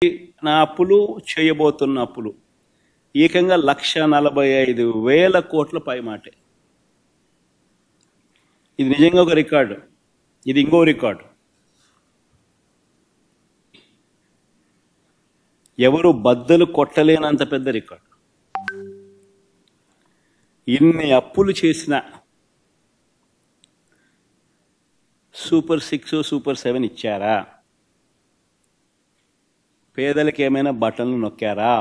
నా అప్పులు చేయబోతున్న అప్పులు ఏకంగా 1,45,000 కోట్ల పైమాటే. ఇది నిజంగా ఒక రికార్డు. ఇది ఇంకో రికార్డు. ఎవరు బద్దలు కొట్టలేనంత పెద్ద రికార్డు. ఇన్ని అప్పులు చేసిన సూపర్ 6 సూపర్ 7 ఇచ్చారా? పేదలకు ఏమైనా బటన్లు నొక్కారా?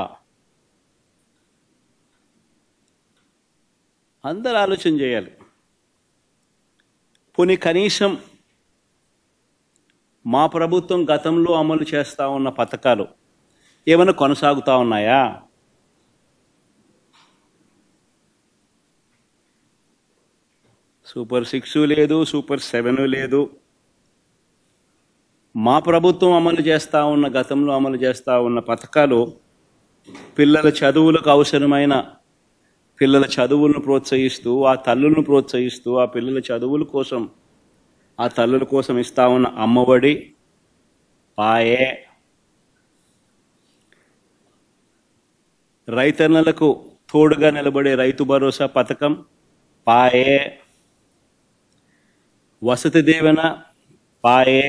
అందరూ ఆలోచన చేయాలి. పోనీ కనీసం మా ప్రభుత్వం గతంలో అమలు చేస్తూ ఉన్న పథకాలు ఏమైనా కొనసాగుతూ ఉన్నాయా? సూపర్ 6 లేదు, సూపర్ 7 లేదు. మా ప్రభుత్వం అమలు చేస్తూ ఉన్న గతంలో అమలు చేస్తూ ఉన్న పథకాలు పిల్లల చదువులకు అవసరమైన పిల్లల చదువులను ప్రోత్సహిస్తూ, ఆ తల్లులను ప్రోత్సహిస్తూ, ఆ పిల్లల చదువుల కోసం ఆ తల్లుల కోసం ఇస్తా ఉన్న అమ్మఒడి పాయే, రైతన్నలకు తోడుగా నిలబడే రైతు భరోసా పథకం పాయే, వసతి దీవెన పాయే,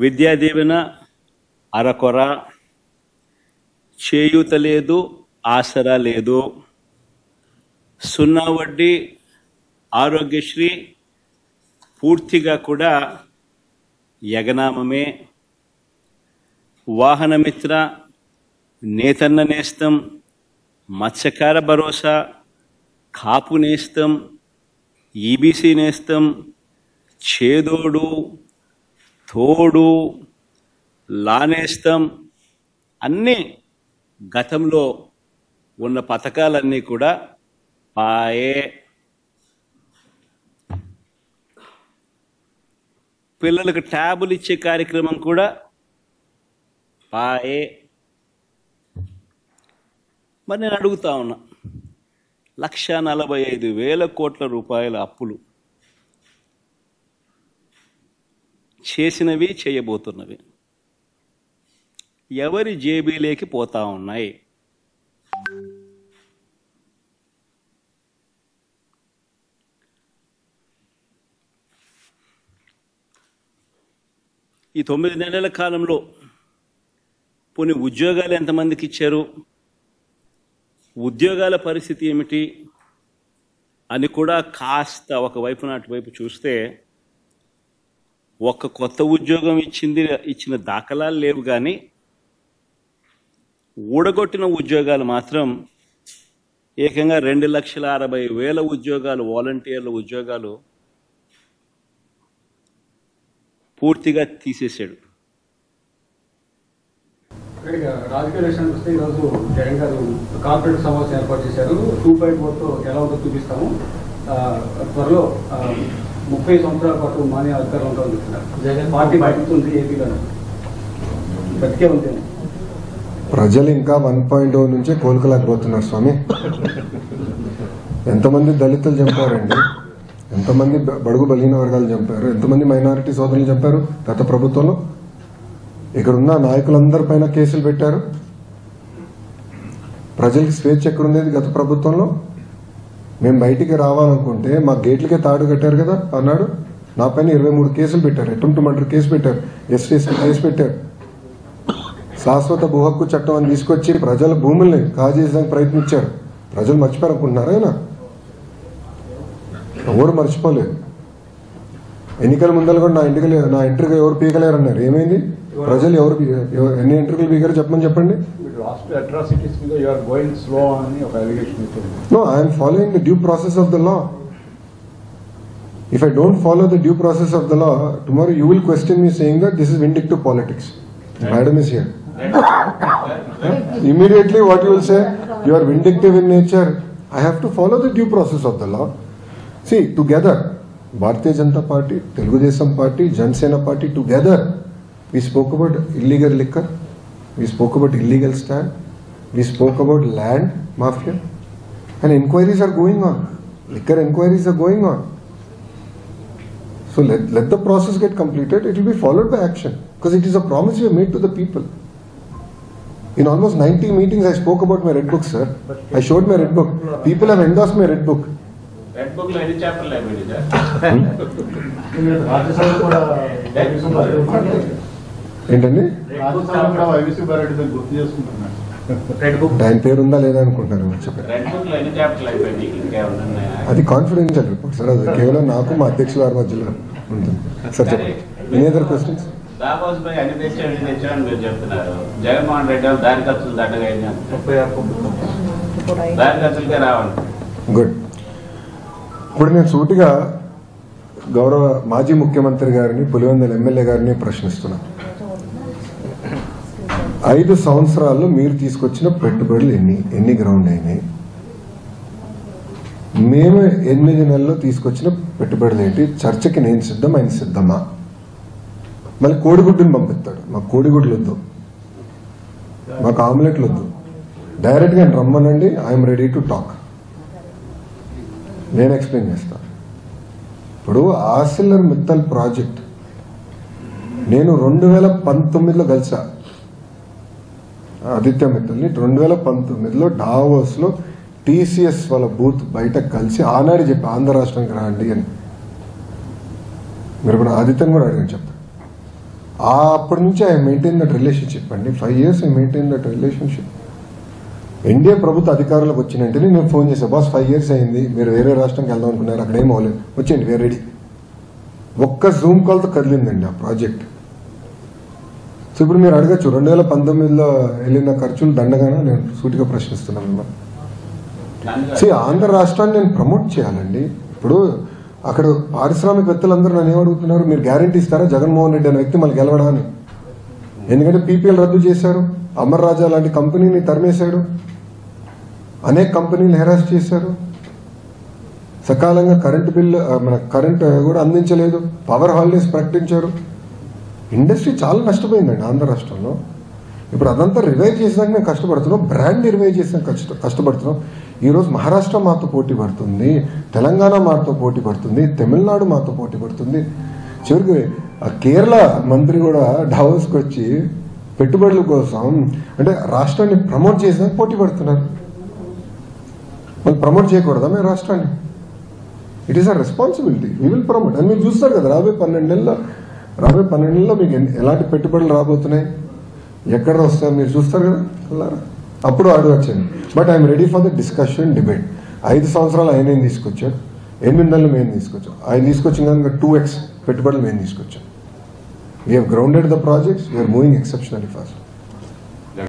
విద్యా దీవెన అరకొర, చేయూత లేదు, ఆసరా లేదు, 0 వడ్డీ ఆరోగ్యశ్రీ పూర్తిగా కూడా యగనామమే, వాహనమిత్ర, నేతన్న నేస్తం, మత్స్యకార భరోసా, కాపు నేస్తం, ఈబీసీ నేస్తం, చేదోడు, తోడు, లానేస్తం, అన్నీ గతంలో ఉన్న పథకాలన్నీ కూడా పాయే. పిల్లలకు ట్యాబులు ఇచ్చే కార్యక్రమం కూడా పాయే. మరి నేను అడుగుతా ఉన్నా, 1,45,000 కోట్ల రూపాయల అప్పులు చేసినవి, చేయబోతున్నవి ఎవరి జేబీలోకి పోతా ఉన్నాయి? ఈ 9 నెలల కాలంలో పోనీ ఉద్యోగాలు ఎంతమందికి ఇచ్చారు, ఉద్యోగాల పరిస్థితి ఏమిటి అని కూడా కాస్త ఒకవైపు అటువైపు చూస్తే, ఒక్క కొత్త ఉద్యోగం ఇచ్చిన దాఖలాలు లేవు, కానీ ఊడగొట్టిన ఉద్యోగాలు మాత్రం ఏకంగా 2,60,000 ఉద్యోగాలు, వాలంటీర్ల ఉద్యోగాలు పూర్తిగా తీసేశాడు. రాజకీయ విషయానికి వస్తే ఈరోజు జగన్ గారు కార్పొరేట్ సమావేశం ఏర్పాటు చేశారు. 2.4తో ఎలా ఉందో చూపిస్తాము, త్వరలో 30 సంవత్సరాల పాటు మాన్య అధికారులు ఉంటామని చెప్తున్నారు. పార్టీ బతుకుతుంది ఏపీలో, బతికే ఉంది. ప్రజలు ఇంకా 1.0 నుంచే కోలుకోలేకపోతున్నారు స్వామి. ఎంతమంది దళితులు చంపారండి, ఎంతమంది బడుగు బలహీన వర్గాలు చంపారు, ఎంతమంది మైనారిటీ సోదరులు చంపారు గత ప్రభుత్వంలో. ఇక్కడున్న నాయకులందరిపైన కేసులు పెట్టారు. ప్రజలకి స్వేచ్ఛ ఎక్కడుండేది గత ప్రభుత్వంలో? మేము బయటికి రావాలనుకుంటే మా గేట్లకే తాడు కట్టారు కదా అన్నాడు. నా పైన 23 కేసులు పెట్టారు, అటెంప్ట్ మర్డర్ కేసు పెట్టారు, ఎస్టీసీ కేసు పెట్టారు. శాశ్వత భూ హక్కు చట్టం అని తీసుకొచ్చి ప్రజల భూముల్ని కాజేయడానికి ప్రయత్నించారు. ప్రజలు మర్చిపోయారనుకుంటున్నారా? ఆయన ఎవరు మర్చిపోలేదు. ఎన్నికల ముందర కూడా నా ఎంట్రీగా ఎవరు పీకలేరన్నారు. ఏమైంది? ప్రజలు ఎవరు ఎన్ని ఎంట్రీలు పీకారో చెప్పండి. No, I am following the due process of the law. If I don't follow the due process of the law, tomorrow you will question me saying that this is vindictive politics. Madam is here. Immediately what you will say, you are vindictive in nature. I have to follow the due process of the law. See, together, Bharatiya Janata Party, Telugu Desam Party, Jansena Party, together, we spoke about illegal liquor, we spoke about illegal stand, we spoke about land mafia, and inquiries are going on. Liquor inquiries are going on. So let the process get completed. It will be followed by action. because it is a promise we have made to the people. In almost 90 meetings, I spoke about my red book, sir. I showed my red book. People have endorsed my red book. Red book లో ఎన్ని చాప్టర్లు అయిపోయింది sir? Rajya Sabha కూడా ఏంటండి రాజ్యసభ కూడా YV Subbareddy గుర్తు చేసుకుంటున్నాను. Red book ఆయన పేరు ఉందా లేదా అనుకుంటున్నారు చెప్పండి. రెడ్ బుక్ లో ఎన్ని చాప్టర్లు అయిపోయింది? ఇంకేమన్నా ఉన్నాయా? అది కాన్ఫిడెన్షియల్ రిపోర్ట్ సార్. అది కేవలం నాకు మా అధ్యక్షుల వారి మధ్యలో ఉంటుంది. సార్ చెప్పండి. Any other questions? దాబోస్ పై అన్ని తెచ్చామని మీరు చెప్తున్నారు. జగన్మోహన్ రెడ్డి దారి ఖర్చులు దట్టగా అయింది. దారి ఖర్చులకే రావండి. గుడ్. ఇప్పుడు నేను సూటిగా గౌరవ మాజీ ముఖ్యమంత్రి గారిని, పులివెందుల ఎమ్మెల్యే గారిని ప్రశ్నిస్తున్నాను. 5 సంవత్సరాల్లో మీరు తీసుకొచ్చిన పెట్టుబడులు ఎన్ని గ్రౌండ్ అయినాయి? మేము 8 నెలల్లో తీసుకొచ్చిన పెట్టుబడులు ఏంటి? చర్చకి నేను సిద్ధం, ఆయన సిద్ధమా? మళ్ళీ కోడిగుడ్డుని పంపిస్తాడు. మాకు కోడిగుడ్లు వద్దు, మాకు ఆమ్లెట్లు వద్దు, డైరెక్ట్గా రమ్మనండి, ఐఎమ్ రెడీ టు టాక్. నేను ఎక్స్ప్లెయిన్ చేస్తాను. ఇప్పుడు ఆర్సిలర్ మిత్తల్ ప్రాజెక్ట్ నేను 2019లో కలిసా ఆదిత్య మిత్తల్ని. 2019లో డావోస్లో టీసీఎస్ వాళ్ళ బూత్ బయట కలిసి ఆనాడు చెప్పి ఆంధ్ర రాష్ట్రానికి రాండి అని. మీరు ఆదిత్యని కూడా అడిగాను చెప్తాను. అప్పటి నుంచి ఐ మెయింటైన్ దట్ రిలేషన్షిప్ అండి. 5 years I maintain that relationship. NDA ప్రభుత్వ అధికారులకు వచ్చిన వెంటనే నేను ఫోన్ చేశాను, బాస్ 5 years అయింది, మీరు వేరే రాష్ట్రంకి వెళ్దాం అనుకున్నారు, అక్కడ ఏం అవ్వలేదు, వచ్చేయండి వేరే రెడీ. ఒక్క జూమ్ కాల్తో కదిలిందండి ఆ ప్రాజెక్ట్. సో ఇప్పుడు మీరు అడగచ్చు 2019లో వెళ్ళిన ఖర్చులు దండగానే నేను సూటిగా ప్రశ్నిస్తున్నాను మిమ్మల్ని. ఆంధ్ర రాష్ట్రాన్ని నేను ప్రమోట్ చేయాలండి. ఇప్పుడు అక్కడ పారిశ్రామికవేత్తలందరూ నన్ను ఏమడుగుతున్నారు, మీరు గ్యారంటీ ఇస్తారా జగన్మోహన్ రెడ్డి అనే వ్యక్తి మళ్ళీ గెలవడా అని? ఎందుకంటే పీపీఎల్ రద్దు చేశారు, అమర్ రాజా లాంటి కంపెనీని తరిమేశాడు, అనేక కంపెనీలు హెరాస్ చేశారు, సకాలంగా కరెంటు బిల్లు మన కరెంట్ కూడా అందించలేదు, పవర్ హాలిడేస్ ప్రకటించారు. ఇండస్ట్రీ చాలా నష్టపోయిందండి ఆంధ్ర రాష్ట్రంలో. ఇప్పుడు అదంతా రివైవ్ చేసాక మేము కష్టపడుతున్నాం, బ్రాండ్ రివైవ్ చేసాక కష్టపడుతున్నాం. ఈరోజు మహారాష్ట్ర మాతో పోటీ పడుతుంది, తెలంగాణ మాతో పోటీ పడుతుంది, తమిళనాడు మాతో పోటీ పడుతుంది. చివరికి కేరళ మంత్రి కూడా డావోస్కి వచ్చి పెట్టుబడుల కోసం అంటే రాష్ట్రాన్ని ప్రమోట్ చేసినాక పోటీ పడుతున్నారు. మళ్ళీ ప్రమోట్ చేయకూడదా మేము రాష్ట్రాన్ని? It is a responsibility. We will promote. అని మీరు చూస్తారు కదా రాబోయే 12 నెలల్లో మీకు ఎలాంటి పెట్టుబడులు రాబోతున్నాయి, ఎక్కడ వస్తాయో మీరు చూస్తారు కదా అల్లారా. అప్పుడు అడగచ్చండి. But I'm ready for the discussion, debate. 5 సంవత్సరాలు ఆయన ఏం తీసుకొచ్చాడు, 8 నెలలు మేము తీసుకొచ్చాం. ఆయన తీసుకొచ్చిన కనుక 2x పెట్టుబడులు మేము తీసుకొచ్చాం. We have grounded the projects, we're moving exceptionally fast.